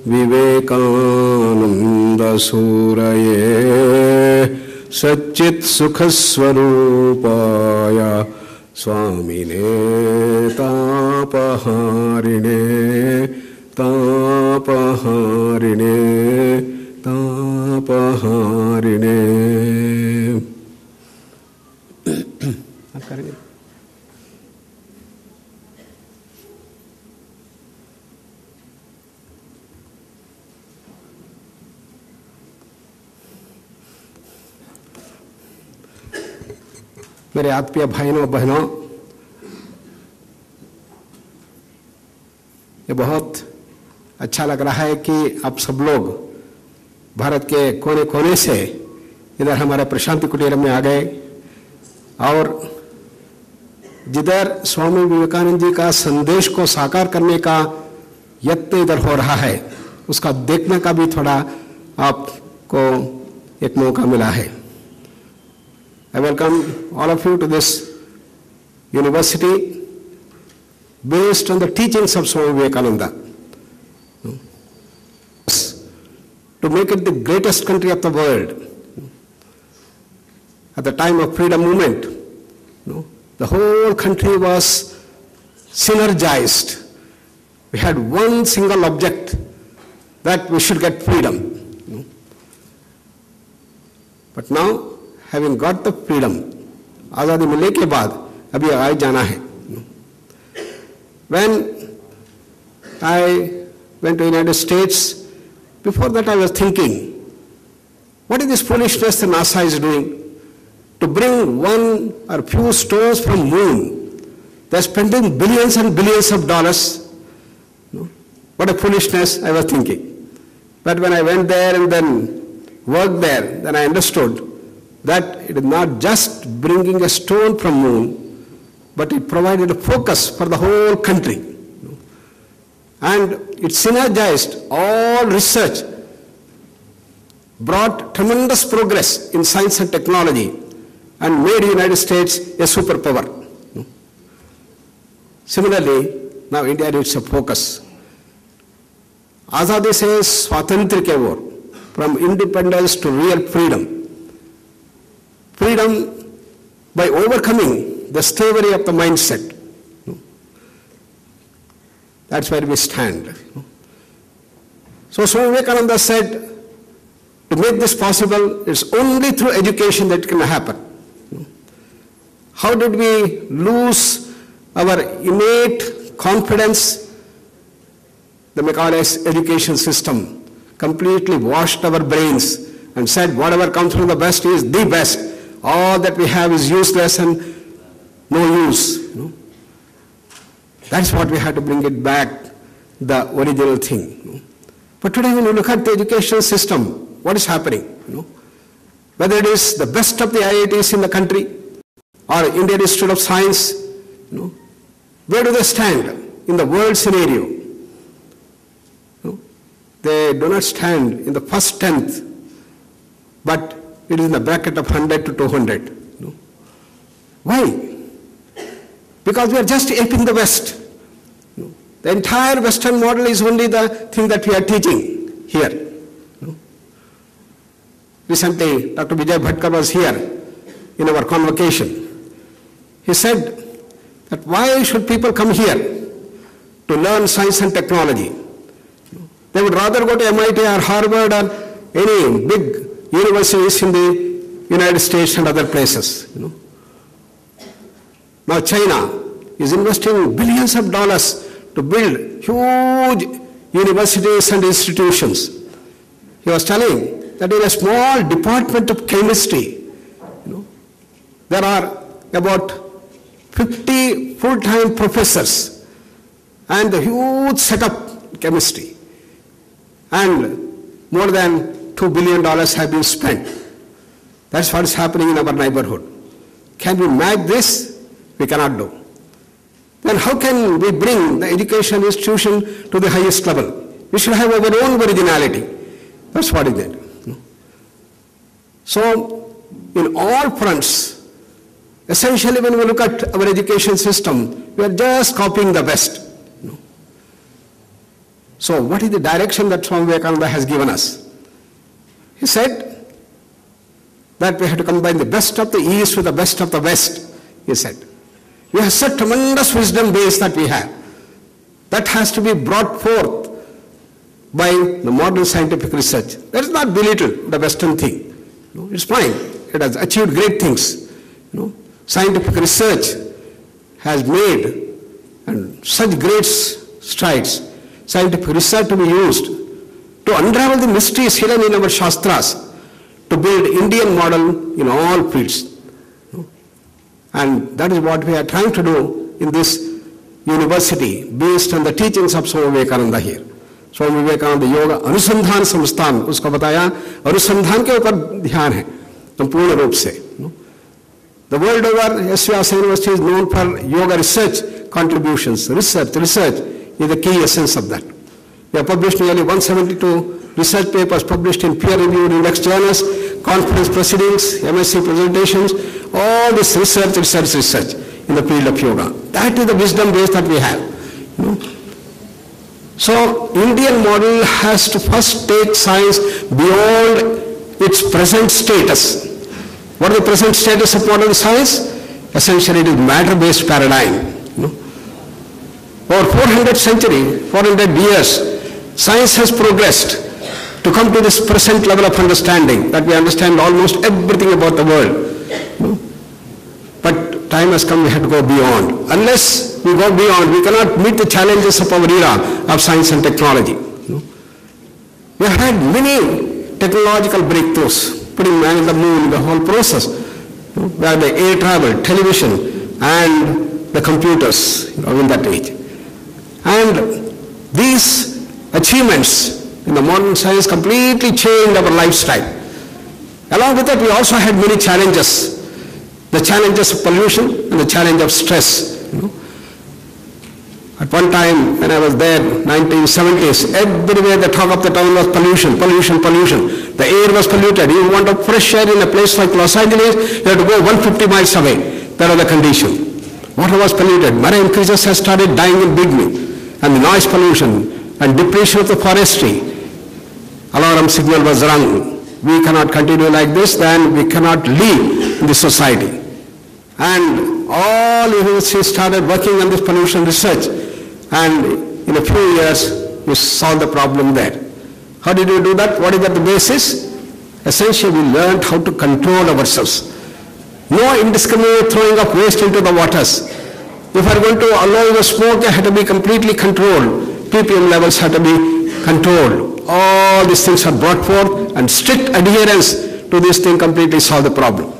विवेकानन्दसूरये सच्चित्सुखस्वरूपाय स्वामिने तापहारिणे तापहारिणे तापहारिणे। मेरे आत्मीय भाइयों बहनों, ये बहुत अच्छा लग रहा है कि आप सब लोग भारत के कोने कोने से इधर हमारे प्रशांति कुटीर में आ गए और जिधर स्वामी विवेकानंद जी का संदेश को साकार करने का यत्न इधर हो रहा है उसका देखने का भी थोड़ा आपको एक मौका मिला है। I welcome all of you to this university based on the teachings of Swami Vivekananda, to make it the greatest country of the world. At the time of freedom movement, the whole country was synergized. We had one single object, that we should get freedom. But now, having got the freedom, आज़ादी मिलने के बाद अभी आगे जाना है। When I went to United States, before that I was thinking, what is this foolishness the NASA is doing? To bring one or few stones from moon, they are spending billions and billions of dollars. What a foolishness, I was thinking. But when I went there and then worked there, then I understood that it is not just bringing a stone from moon, but it provided a focus for the whole country. And it synergized all research, brought tremendous progress in science and technology, and made the United States a superpower. Similarly, now India needs a focus. Azadi says Swatantra ke war, from independence to real freedom. Freedom by overcoming the slavery of the mindset. That's where we stand. So Swami Vivekananda said, to make this possible, it's only through education that it can happen. How did we lose our innate confidence? The Macaulay's education system completely washed our brains and said whatever comes from the West is the best. All that we have is useless and no use. That's what we had to bring it back, the original thing. But today when you look at the education system, what is happening? Whether it is the best of the IITs in the country or Indian Institute of Science, where do they stand in the world scenario? They do not stand in the first 10th, but it is in the bracket of 100 to 200. Why? Because we are just aping the West. The entire Western model is only the thing that we are teaching here. Recently, Dr. Vijay Bhatkar was here in our convocation. He said that why should people come here to learn science and technology? They would rather go to MIT or Harvard or any big universities in the United States and other places. Now China is investing billions of dollars to build huge universities and institutions. He was telling that in a small department of chemistry, there are about 50 full-time professors and a huge setup chemistry. And more than $2 billion have been spent. That's what is happening in our neighborhood. Can we match this? We cannot do. Then how can we bring the education institution to the highest level? We should have our own originality. That's what is it. So, in all fronts, essentially when we look at our education system, we are just copying the West. So what is the direction that Swami Vivekananda has given us? He said that we have to combine the best of the East with the best of the West, he said. We have such tremendous wisdom base that we have. That has to be brought forth by the modern scientific research. Let us not belittle the Western thing. No, it's fine. It has achieved great things. Scientific research has made and such great strides. Scientific research to be used to unravel the mysteries hidden in our Shastras, to build Indian model in all fields. And that is what we are trying to do in this university based on the teachings of Swami Vivekananda here. Swami Vivekananda Yoga Anusandhan Samsthan, उसको बताया अनुसंधान के ऊपर ध्यान है संपूर्ण रूप से. The world over, SVS University is known for yoga research contributions. Research is the key essence of that. We have published nearly 172 research papers published in peer-reviewed index journals, conference proceedings, MSc presentations, all this research in the field of yoga. That is the wisdom base that we have. So, Indian model has to first take science beyond its present status. What is the present status of modern science? Essentially, it is matter-based paradigm. Over 400 years, science has progressed to come to this present level of understanding that we understand almost everything about the world. But time has come, we have to go beyond. Unless we go beyond, we cannot meet the challenges of our era of science and technology. We have had many technological breakthroughs, putting man in the moon, the whole process. We have the air travel, television, and the computers in that age. And these achievements in the modern science completely changed our lifestyle. Along with that, we also had many challenges. The challenges of pollution and the challenge of stress. At one time, when I was there, 1970s, everywhere the talk of the town was pollution. The air was polluted. You want a fresh air in a place like Los Angeles, you have to go 150 miles away. That was the condition. Water was polluted. Marine creatures have started dying in big way. And the noise pollution and depletion of the forestry. Alarm signal was rung. We cannot continue like this, then we cannot live in this society. And all universities started working on this pollution research. And in a few years, we solved the problem there. How did we do that? What is that the basis? Essentially, we learned how to control ourselves. No indiscriminate throwing of waste into the waters. If we are going to allow the smoke, it had to be completely controlled. ppm levels have to be controlled. All these things are brought forth, and strict adherence to this thing completely solve the problem.